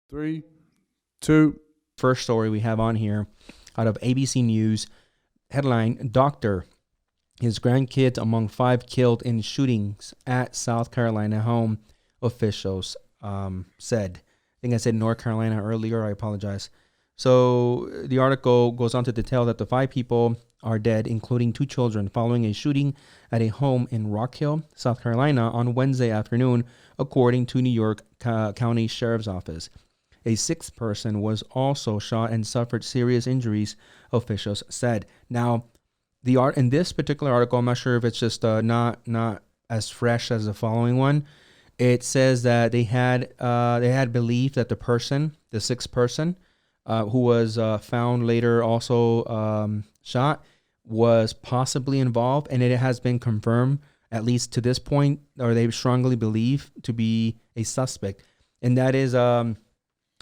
3, 2. First story we have on here out of ABC News. Headline: Doctor, his grandkids among 5 killed in shootings at South Carolina home, officials said. I think I said North Carolina earlier. I apologize. So the article goes on to detail that the 5 people are dead, including 2 children, following a shooting at a home in Rock Hill, South Carolina on Wednesday afternoon, according to New York County Sheriff's Office. A 6th person was also shot and suffered serious injuries, officials said. Now, the art in this particular article, I'm not sure if it's just not as fresh as the following one. It says that they had belief that the 6th person, who was found later also shot, was possibly involved, and it has been confirmed, at least to this point, or they strongly believe to be a suspect. And that is,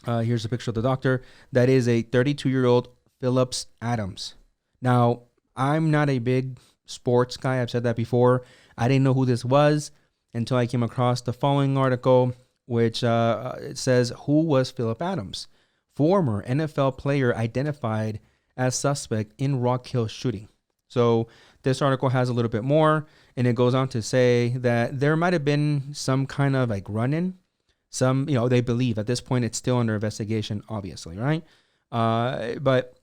here's a picture of the doctor. That is a 32-year-old Phillips Adams. Now, I'm not a big sports guy. I've said that before. I didn't know who this was until I came across the following article, which it says, who was Philip Adams? Former NFL player identified as suspect in Rock Hill shooting. So this article has a little bit more, and it goes on to say that there might have been some kind of like run-in. They believe at this point it's still under investigation, obviously, right? But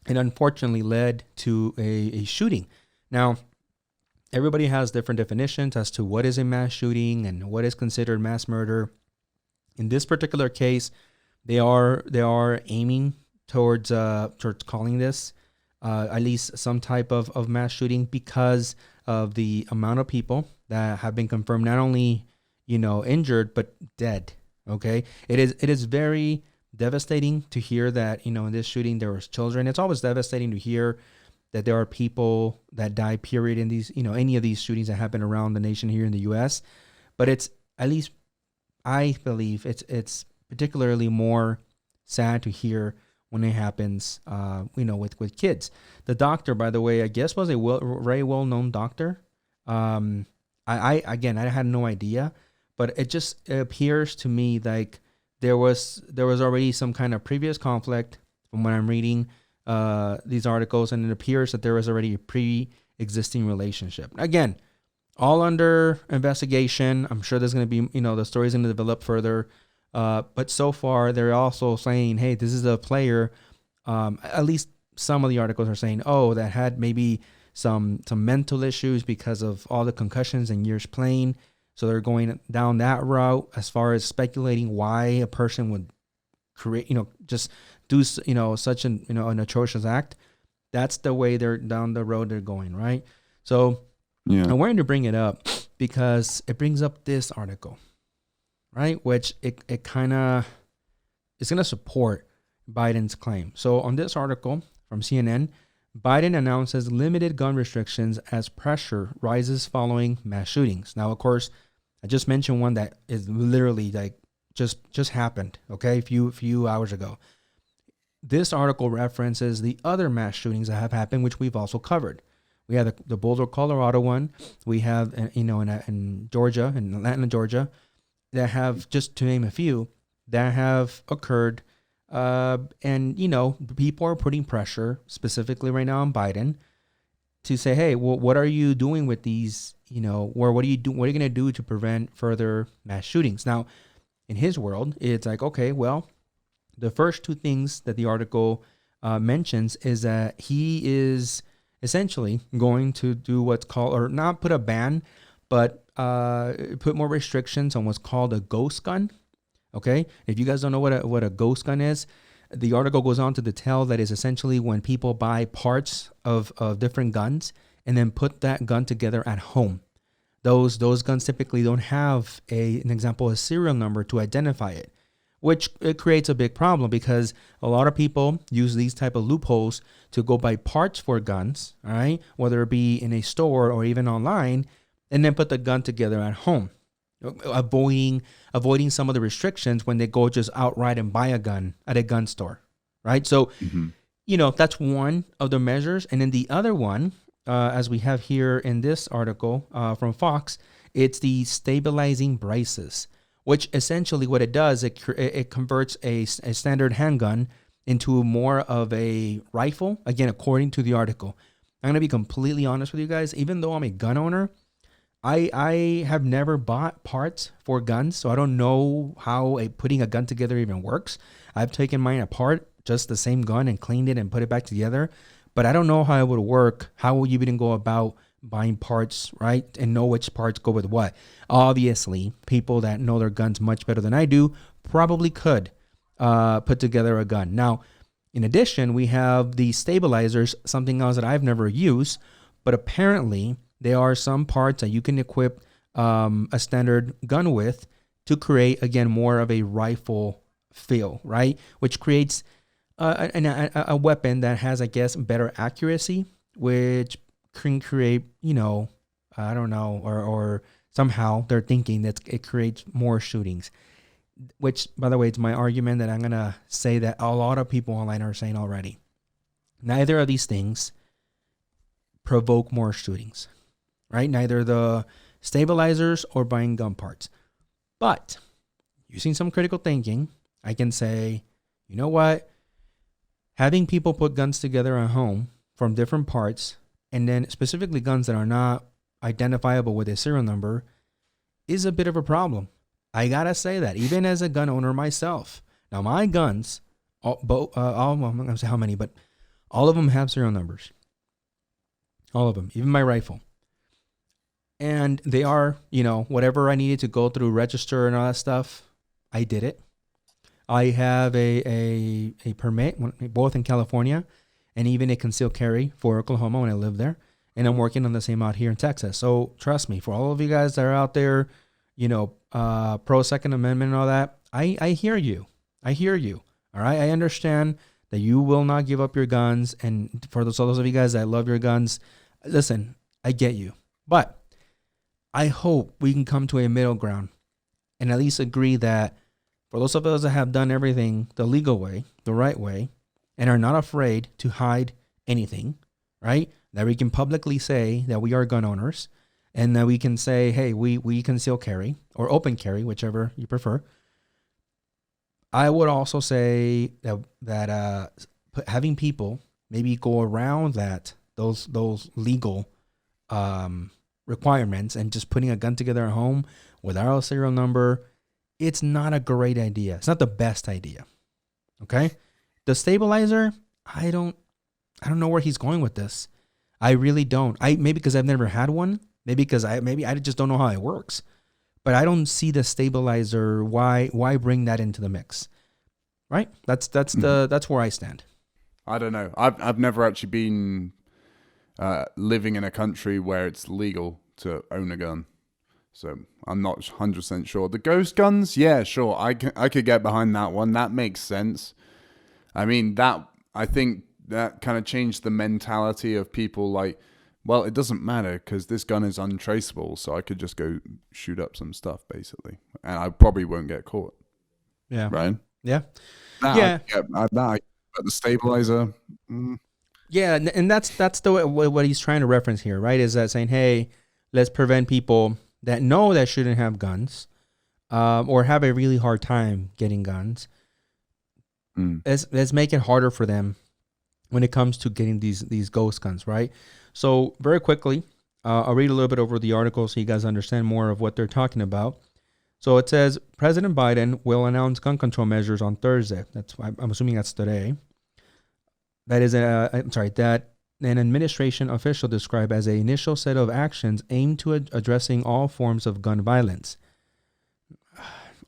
it unfortunately led to a shooting. Now, everybody has different definitions as to what is a mass shooting and what is considered mass murder. In this particular case, they are aiming towards calling this at least some type of mass shooting because of the amount of people that have been confirmed, not only injured but dead. Okay, it is very devastating to hear that in this shooting there was children. It's always devastating to hear that there are people that die, period, in these any of these shootings that happen around the nation here in the U.S. But it's, at least I believe, it's particularly more sad to hear when it happens, with kids. The doctor, by the way, I guess was a very well-known doctor. I had no idea, but it appears to me like there was already some kind of previous conflict from when I'm reading these articles, and it appears that there was already a pre-existing relationship. Again, all under investigation. I'm sure there's going to be, the story's going to develop further. But so far, they're also saying, hey, this is a player. At least some of the articles are saying, that had maybe some mental issues because of all the concussions and years playing. So they're going down that route as far as speculating why a person would create, just do, such an atrocious act. That's the way they're down the road they're going, right? So I wanted to bring it up because it brings up this article, right? Which it kind of is going to support Biden's claim. So on this article from CNN, Biden announces limited gun restrictions as pressure rises following mass shootings. Now, of course, I just mentioned one that is literally like just happened, okay, a few hours ago. This article references the other mass shootings that have happened, which we've also covered. We have the Boulder, Colorado one. We have, in Georgia, in Atlanta, Georgia, that have, just to name a few, that have occurred. And people are putting pressure specifically right now on Biden to say, hey, well, what are you doing with these, or what are you going to do to prevent further mass shootings? Now, in his world, it's like, okay, well, the first 2 things that the article mentions is that he is essentially going to do what's called, or not put a ban, but put more restrictions on what's called a ghost gun. Okay, if you guys don't know what a ghost gun is, the article goes on to detail that is essentially when people buy parts of different guns and then put that gun together at home. Those guns typically don't have a serial number to identify it, which it creates a big problem because a lot of people use these type of loopholes to go buy parts for guns, all right, whether it be in a store or even online, and then put the gun together at home, avoiding some of the restrictions when they go just outright and buy a gun at a gun store, right? So, that's one of the measures. And then the other one, as we have here in this article from Fox, it's the stabilizing braces. which essentially what it does, it converts a standard handgun into more of a rifle. Again, according to the article, I'm gonna be completely honest with you guys. Even though I'm a gun owner, I have never bought parts for guns, so I don't know how putting a gun together even works. I've taken mine apart, just the same gun, and cleaned it and put it back together, but I don't know how it would work. How would you even go about buying parts, right? And know which parts go with what? Obviously, people that know their guns much better than I do probably could put together a gun. Now, in addition, we have the stabilizers, something else that I've never used, but apparently there are some parts that you can equip a standard gun with to create, again, more of a rifle feel, right? Which creates a weapon that has, I guess, better accuracy, which can create, I don't know, or somehow they're thinking that it creates more shootings. Which, by the way, it's my argument that I'm going to say that a lot of people online are saying already. Neither of these things provoke more shootings. Right? Neither the stabilizers or buying gun parts. But using some critical thinking, I can say, you know what? Having people put guns together at home from different parts, and then specifically guns that are not identifiable with a serial number, is a bit of a problem. I gotta say that, even as a gun owner myself. Now, my guns, I'm not gonna say how many, but all of them have serial numbers. All of them, even my rifle. And they are, whatever I needed to go through, register and all that stuff, I did it. I have a permit, both in California and even a concealed carry for Oklahoma when I lived there. And I'm working on the same out here in Texas. So trust me, for all of you guys that are out there, pro Second Amendment and all that, I hear you. I hear you. All right. I understand that you will not give up your guns. And for those of you guys that love your guns, listen, I get you. But I hope we can come to a middle ground and at least agree that for those of us that have done everything the legal way, the right way, and are not afraid to hide anything, right? That we can publicly say that we are gun owners, and that we can say, hey, we conceal carry or open carry, whichever you prefer. I would also say that having people maybe go around those legal requirements and just putting a gun together at home without a serial number, it's not a great idea. It's not the best idea. Okay? The stabilizer, I don't know where he's going with this. I really don't. Maybe because I've never had one. Maybe because I just don't know how it works. But I don't see the stabilizer. Why bring that into the mix? Right? That's where I stand. I don't know. I've never actually been living in a country where it's legal to own a gun, so I'm not 100% sure. The ghost guns, yeah, sure, I could get behind that one. That makes sense. I mean, I think that kind of changed the mentality of people. Like, well, it doesn't matter because this gun is untraceable, so I could just go shoot up some stuff basically, and I probably won't get caught. Yeah. Right. Yeah. But the stabilizer. Yeah, and that's what he's trying to reference here, right? Is that saying, hey, let's prevent people that know that shouldn't have guns, or have a really hard time getting guns. Let's make it harder for them when it comes to getting these ghost guns, right? So very quickly, I'll read a little bit over the article so you guys understand more of what they're talking about. So it says President Biden will announce gun control measures on Thursday. I'm assuming that's today. That an administration official described as an initial set of actions aimed to addressing all forms of gun violence.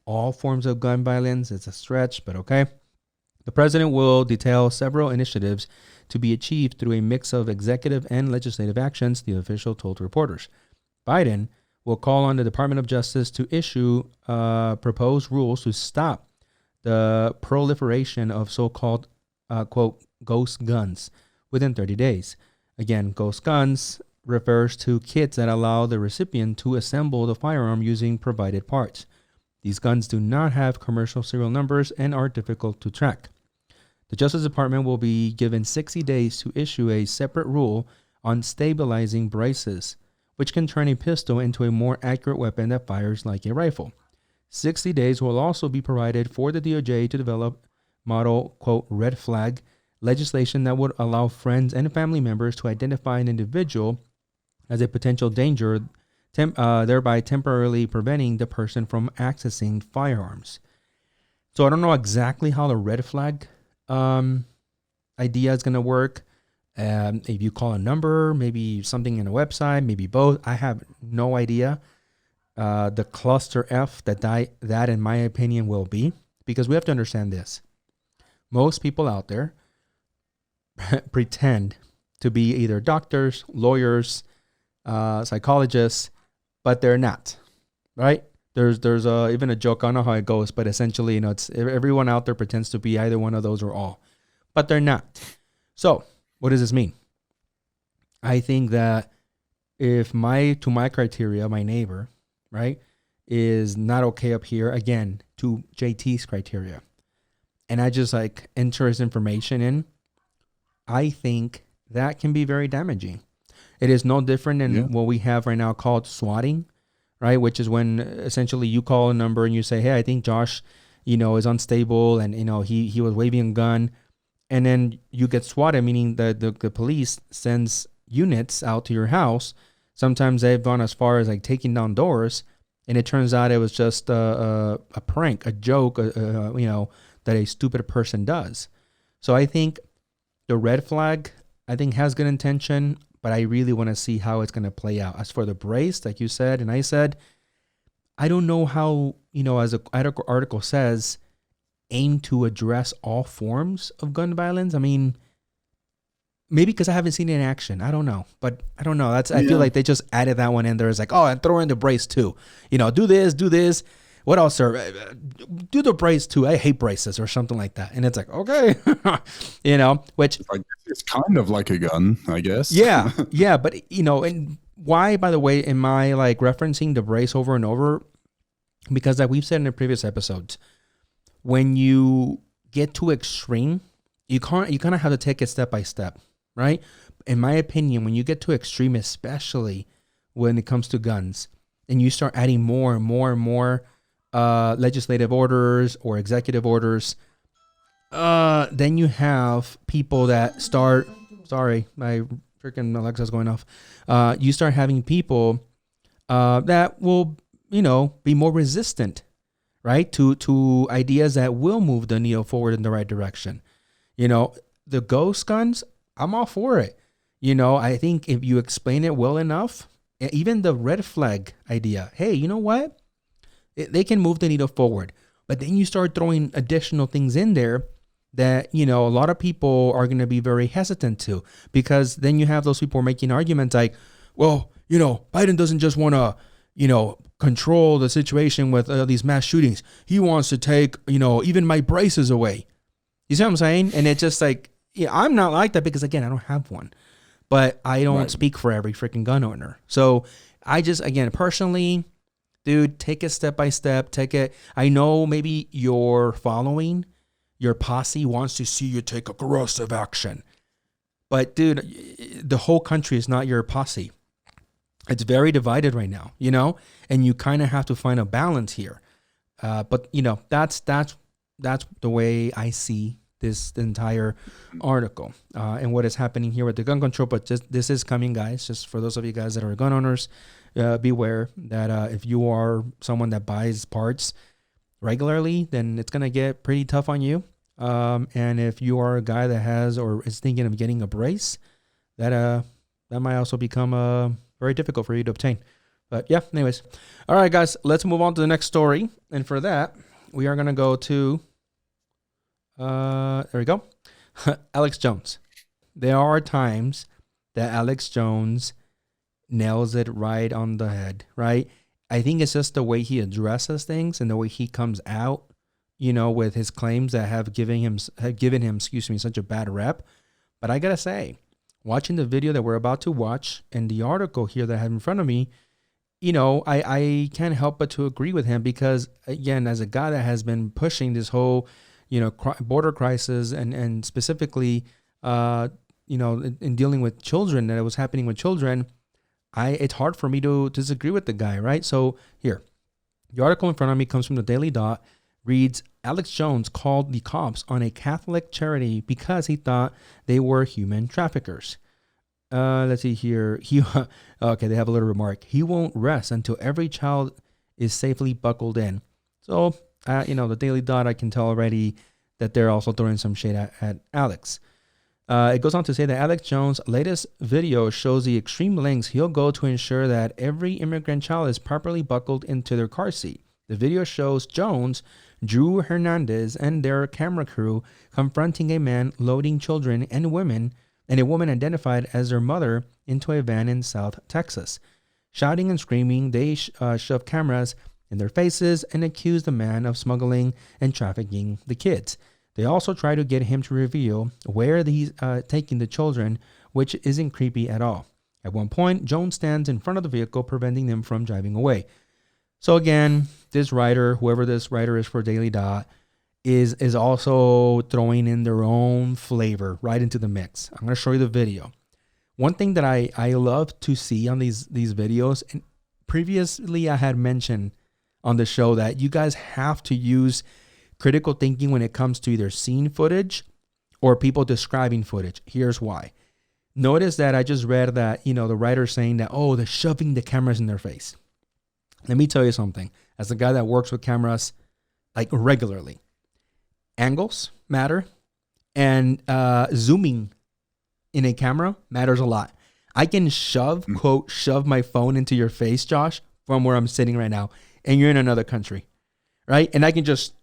All forms of gun violence, it's a stretch, but okay. The president will detail several initiatives to be achieved through a mix of executive and legislative actions, the official told reporters. Biden will call on the Department of Justice to issue proposed rules to stop the proliferation of so-called, quote, ghost guns within 30 days. Again, ghost guns refers to kits that allow the recipient to assemble the firearm using provided parts. These guns do not have commercial serial numbers and are difficult to track. The Justice Department will be given 60 days to issue a separate rule on stabilizing braces, which can turn a pistol into a more accurate weapon that fires like a rifle. 60 days will also be provided for the DOJ to develop model, quote, red flag legislation that would allow friends and family members to identify an individual as a potential danger, thereby temporarily preventing the person from accessing firearms. So I don't know exactly how the red flag idea is going to work. If you call a number, maybe something in a website, maybe both. I have no idea. The cluster F that in my opinion will be, because we have to understand this. Most people out there pretend to be either doctors, lawyers, psychologists, but they're not, right? There's even a joke. I don't know how it goes, but essentially, it's everyone out there pretends to be either one of those or all, but they're not. So what does this mean? I think that if my criteria, my neighbor, right, is not okay up here, again, to JT's criteria, and I just enter his information in, I think that can be very damaging. It is no different than what we have right now called swatting, right? Which is when essentially you call a number and you say, hey, I think Josh, is unstable and, he was waving a gun. And then you get swatted, meaning the police sends units out to your house. Sometimes they've gone as far as taking down doors. And it turns out it was just a prank, a joke, that a stupid person does. So I think the red flag, I think, has good intention, but I really want to see how it's going to play out. As for the brace, like you said, and I said, I don't know how, as the article says, aim to address all forms of gun violence. I mean, maybe because I haven't seen it in action. I don't know. But I don't know. I feel like they just added that one in there. It's and throw in the brace too. Do this. What else, sir? Do the brace too. I hate braces or something like that. And it's okay. Which it's kind of like a gun, I guess. Yeah. But, and why, by the way, am I referencing the brace over and over? Because we've said in the previous episodes, when you get too extreme, you kind of have to take it step by step, right? In my opinion, when you get too extreme, especially when it comes to guns, and you start adding more and more and more legislative orders or executive orders, then you have people that start, sorry, my freaking Alexa's going off. You start having people that will, be more resistant, right, to ideas that will move the needle forward in the right direction. The ghost guns, I'm all for it. I think if you explain it well enough, even the red flag idea, hey, you know what? They can move the needle forward. But then you start throwing additional things in there that, a lot of people are going to be very hesitant to, because then you have those people making arguments like, well, Biden doesn't just want to, control the situation with these mass shootings. He wants to take, even my braces away. You see what I'm saying? And it's just I'm not like that because, again, I don't have one. But I don't speak for every freaking gun owner. So I just, again, personally, dude, take it step by step. Take it. I know maybe your following, your posse wants to see you take aggressive action. But, dude, the whole country is not your posse. It's very divided right now, and you kind of have to find a balance here. But, that's the way I see this entire article and what is happening here with the gun control. But this is coming, guys, just for those of you guys that are gun owners. Beware that if you are someone that buys parts regularly, then it's going to get pretty tough on you. And if you are a guy that has or is thinking of getting a brace, that might also become very difficult for you to obtain. But yeah, anyways. All right, guys, let's move on to the next story. And for that, we are going to go to, there we go, Alex Jones. There are times that Alex Jones nails it right on the head, right? I think it's just the way he addresses things and the way he comes out, with his claims that have given him, such a bad rep. But I gotta say, watching the video that we're about to watch and the article here that I have in front of me, I can't help but to agree with him because, again, as a guy that has been pushing this whole, border crisis and specifically, in dealing with children, that it was happening with children, it's hard for me to disagree with the guy, right? So here, The article in front of me comes from the Daily Dot. Reads, Alex Jones called the cops on a Catholic charity because he thought they were human traffickers. Let's see here. Okay, they have a little remark. He won't rest until every child is safely buckled in. So, the Daily Dot, I can tell already that they're also throwing some shade at Alex. It goes on to say that Alex Jones' latest video shows the extreme lengths he'll go to ensure that every immigrant child is properly buckled into their car seat. The video shows Jones, Drew Hernandez, and their camera crew confronting a man loading children and a woman identified as their mother into a van in South Texas. Shouting and screaming, they shove cameras in their faces and accuse the man of smuggling and trafficking the kids. They also try to get him to reveal where he's taking the children, which isn't creepy at all. At one point, Jones stands in front of the vehicle, preventing them from driving away. So again, this writer, whoever this writer is for Daily Dot, is also throwing in their own flavor right into the mix. I'm going to show you the video. One thing that I love to see on these videos, and previously I had mentioned on the show that you guys have to use critical thinking when it comes to either scene footage or people describing footage. Here's why. Notice that I just read that, the writer saying that, they're shoving the cameras in their face. Let me tell you something. As a guy that works with cameras like regularly, angles matter, and zooming in a camera matters a lot. I can shove my phone into your face, Josh, from where I'm sitting right now, and you're in another country, right? And I can just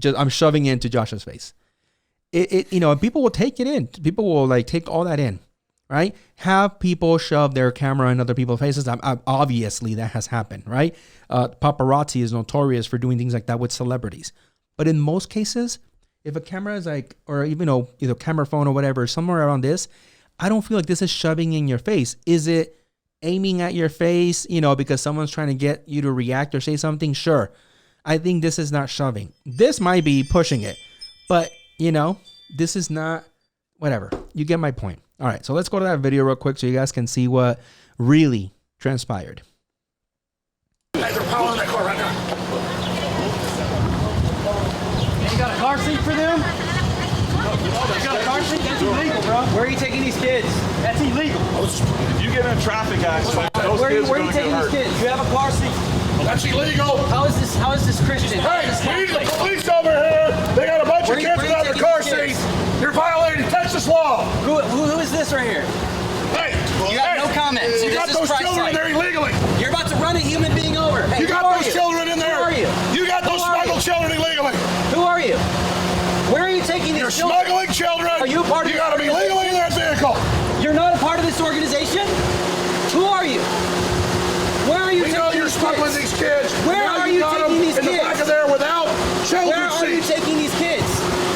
I'm shoving it into Josh's face. And people will take it in. People will take all that in. Right? Have people shove their camera in other people's faces. Obviously, that has happened, right? Paparazzi is notorious for doing things like that with celebrities. But in most cases, if a camera is or even either camera phone or whatever, somewhere around this, I don't feel like this is shoving in your face. Is it aiming at your face, because someone's trying to get you to react or say something? Sure. I think this is not shoving. This might be pushing it. But, this is not, whatever. You get my point. All right, so let's go to that video real quick so you guys can see what really transpired. Hey, they're piling that car right now. You got a car seat for them? You got a car seat? That's illegal, bro. Where are you taking these kids? That's illegal. If you get in a traffic accident, those Where kids are are you going to get taking these hurt. kids? You have a car seat. That's illegal. How is this Christian? How is this Hey, we need the Catholic? police over here. They got a bunch of Where kids are you without their taking car these kids? seats. You're violating Texas law. Who is this right here? Hey, You got no comment. See, you this got is those Christ-like. children in there illegally. You're about to run a human being over. Hey, You got who are those children in there. Who are you? You got those Who are smuggled you? children illegally. Who are you? Where are you taking these You're children? smuggling children. Are you part of You this got to be legally in that vehicle. You're not a part of this organization? Who are you? Where are you We taking know you're these smuggling kids? these kids. Where Now are you got taking them these in the back kids? of there without Where children are you seats. taking these kids?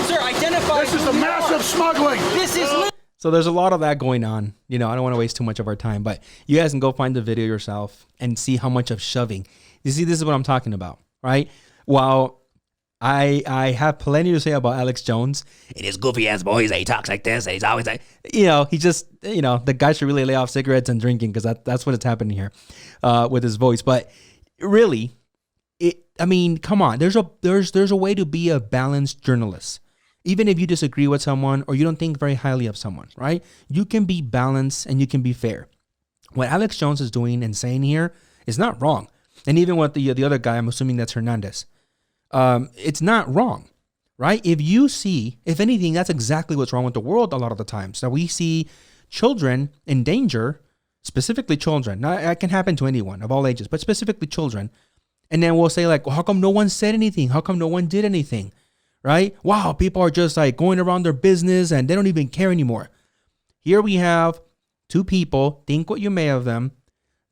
Sir, identify This is who the you massive are. smuggling. This is So there's a lot of that going on. I don't want to waste too much of our time, but you guys can go find the video yourself and see how much of shoving. You see, this is what I'm talking about, right? While I have plenty to say about Alex Jones and his goofy ass voice. He talks like this. And he's always like, he just, the guy should really lay off cigarettes and drinking because that's what is happening here with his voice. But really, come on. There's a way to be a balanced journalist. Even if you disagree with someone or you don't think very highly of someone, right? You can be balanced and you can be fair. What Alex Jones is doing and saying here is not wrong. And even with the other guy, I'm assuming that's Hernandez. It's not wrong, right? If anything, that's exactly what's wrong with the world a lot of the times. That we see children in danger, specifically children. Now, it can happen to anyone of all ages, but specifically children. And then we'll say well, how come no one said anything? How come no one did anything? Right? Wow, people are just going around their business and they don't even care anymore. Here we have two people, think what you may of them,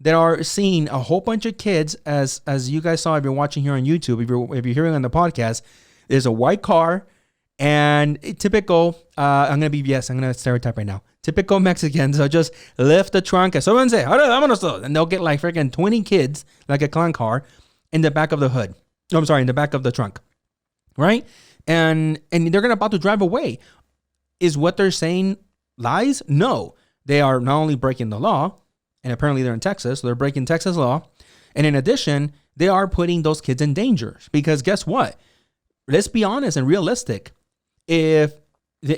that are seeing a whole bunch of kids, as you guys saw if you're watching here on YouTube, if you're hearing on the podcast, there's a white car and typical, I'm going to stereotype right now. Typical Mexicans, so just lift the trunk and someone say, and they'll get freaking 20 kids, like a clown car, in the back of the hood. In the back of the trunk. Right? And they're about to drive away. Is what they're saying lies? No. They are not only breaking the law, and apparently they're in Texas, so they're breaking Texas law. And in addition, they are putting those kids in danger. Because guess what? Let's be honest and realistic. If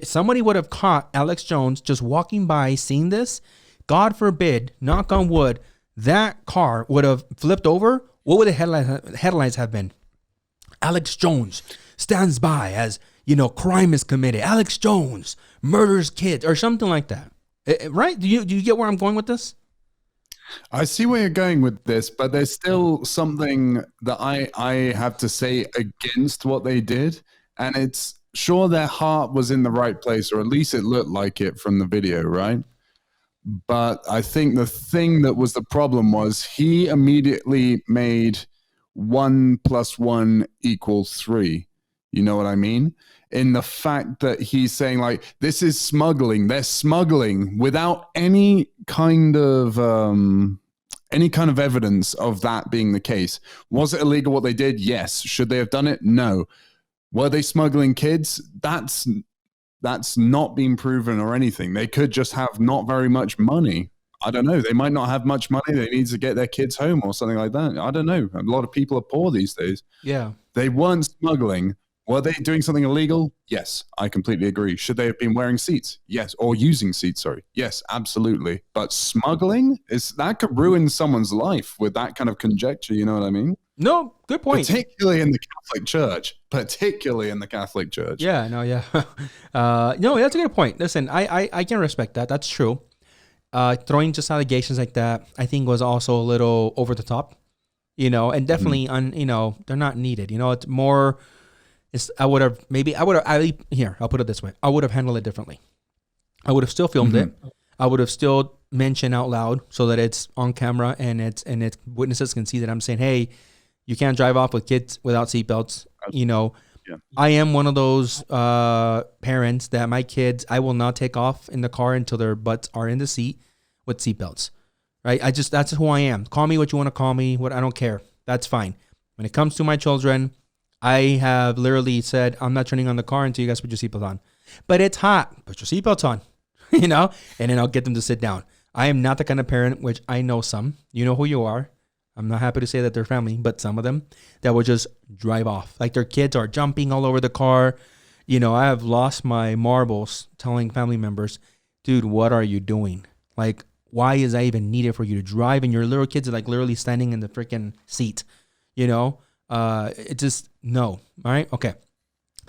somebody would have caught Alex Jones just walking by, seeing this, God forbid, knock on wood, that car would have flipped over. What would the headlines have been? Alex Jones stands by as, crime is committed. Alex Jones murders kids or something like that. Right? Do you get where I'm going with this? I see where you're going with this, but there's still something that I have to say against what they did. And it's sure their heart was in the right place, or at least it looked like it from the video, right? But I think the thing that was the problem was he immediately made 1 + 1 = 3. You know what I mean? In the fact that he's saying, like, this is smuggling. They're smuggling without any kind of evidence of that being the case. Was it illegal what they did? Yes. Should they have done it? No. Were they smuggling kids? That's not been proven or anything. They could just have not very much money. I don't know. They might not have much money. They need to get their kids home or something like that. I don't know. A lot of people are poor these days. Yeah. They weren't smuggling. Were they doing something illegal? Yes, I completely agree. Should they have been wearing seats? Yes. Or using seats, sorry. Yes, absolutely. But smuggling, that could ruin someone's life with that kind of conjecture, you know what I mean? No, good point. Particularly in the Catholic Church. Yeah, no, yeah. No, that's a good point. Listen, I can respect that. That's true. Throwing just allegations like that, I think, was also a little over the top, and definitely, they're not needed. It's more... I'll put it this way. I would have handled it differently. I would have still filmed it. I would have still mentioned out loud so that it's on camera and it's witnesses can see that I'm saying, hey, you can't drive off with kids without seatbelts. Yeah. I am one of those parents that my kids, I will not take off in the car until their butts are in the seat with seatbelts. Right? That's who I am. Call me what you want to call me. I don't care. That's fine. When it comes to my children, I have literally said, I'm not turning on the car until you guys put your seatbelt on. But it's hot. Put your seatbelts on, and then I'll get them to sit down. I am not the kind of parent, which I know some. You know who you are. I'm not happy to say that they're family, but some of them that will just drive off. Like their kids are jumping all over the car. I have lost my marbles telling family members, dude, what are you doing? Like, why is that even needed for you to drive? And your little kids are like literally standing in the freaking seat, It just, no. All right. Okay.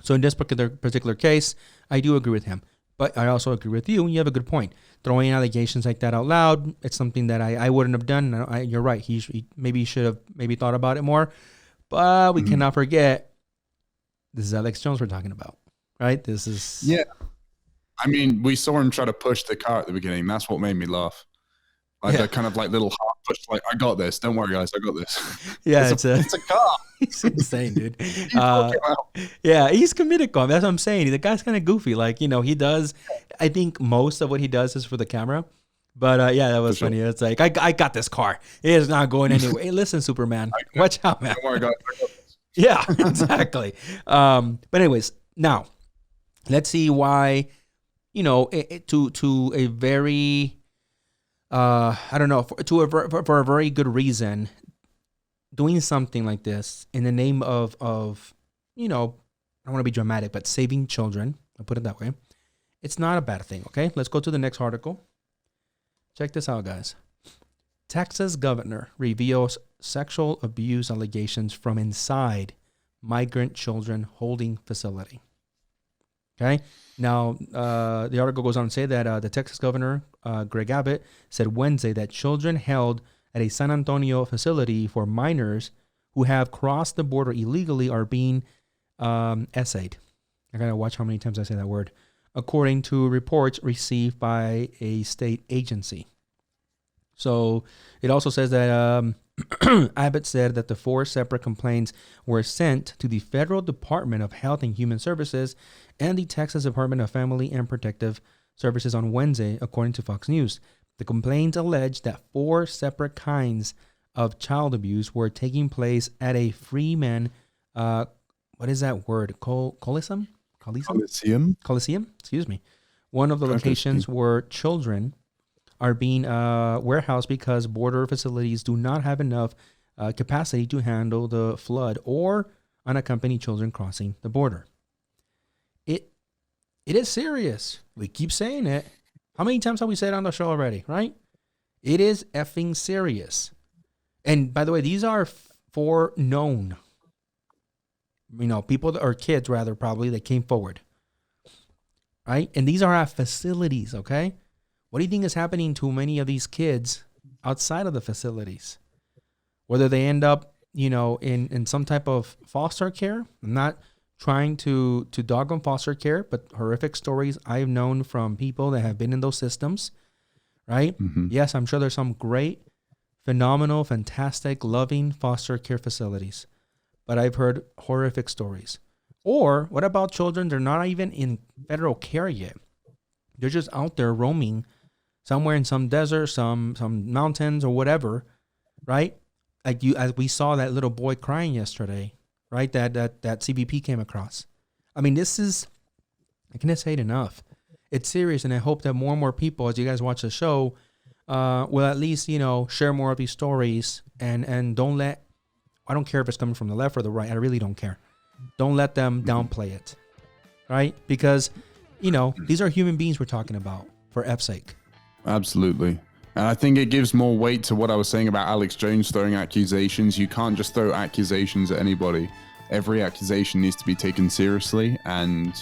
So in this particular case, I do agree with him, but I also agree with you. You have a good point. Throwing allegations like that out loud, it's something that I wouldn't have done. You're right. He should have thought about it more, but we cannot forget this is Alex Jones we're talking about, right? This is. Yeah. I mean, we saw him try to push the car at the beginning. That's what made me laugh. Like a kind of like little half push, like, I got this. Don't worry, guys. I got this. Yeah, it's a car. He's insane, dude. Yeah, he's comedic. That's what I'm saying. The guy's kind of goofy. Like, he does. I think most of what he does is for the camera. But yeah, that was funny. It's like, I got this car. It is not going anywhere. Hey, listen, Superman. Watch out, man. Don't worry, guys. I got this. Yeah, exactly. But anyways, now let's see why, to a very... I don't know, for a very good reason, doing something like this in the name of I don't want to be dramatic, but saving children, I'll put it that way. It's not a bad thing, okay? Let's go to the next article. Check this out, guys. Texas governor reveals sexual abuse allegations from inside migrant children holding facility. Okay. Now, the article goes on to say that the Texas governor, Greg Abbott, said Wednesday that children held at a San Antonio facility for minors who have crossed the border illegally are being essayed. I got to watch how many times I say that word. According to reports received by a state agency. So it also says that Abbott said that the 4 separate complaints were sent to the Federal Department of Health and Human Services and the Texas Department of Family and Protective Services on Wednesday, according to Fox News. The complaints allege that 4 separate kinds of child abuse were taking place at a Freeman, what is that word? Coliseum? Excuse me. One of the locations where children are being warehoused because border facilities do not have enough capacity to handle the flood or unaccompanied children crossing the border. It is serious. We keep saying it. How many times have we said it on the show already, right? It is effing serious. And by the way, these are for known, people that are kids rather probably that came forward, right? And these are at facilities, okay? What do you think is happening to many of these kids outside of the facilities? Whether they end up, in some type of foster care. I'm not trying to dog on foster care, but horrific stories I've known from people that have been in those systems, right? Mm-hmm. Yes, I'm sure there's some great, phenomenal, fantastic, loving foster care facilities, but I've heard horrific stories. Or what about children? They're not even in federal care yet. They're just out there roaming somewhere in some desert, some mountains or whatever, right? As we saw that little boy crying yesterday, right? That CBP came across. I mean, I can't say it enough. It's serious, and I hope that more and more people, as you guys watch the show, will at least, share more of these stories and don't let, I don't care if it's coming from the left or the right. I really don't care. Don't let them downplay it, right? Because, these are human beings we're talking about, for F's sake. Absolutely. And I think it gives more weight to what I was saying about Alex Jones throwing accusations. You can't just throw accusations at anybody. Every accusation needs to be taken seriously and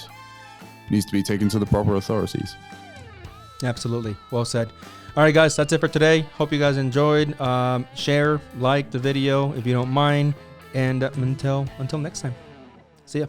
needs to be taken to the proper authorities. Absolutely. Well said. All right, guys, that's it for today. Hope you guys enjoyed. Share, like the video if you don't mind. And until next time. See ya.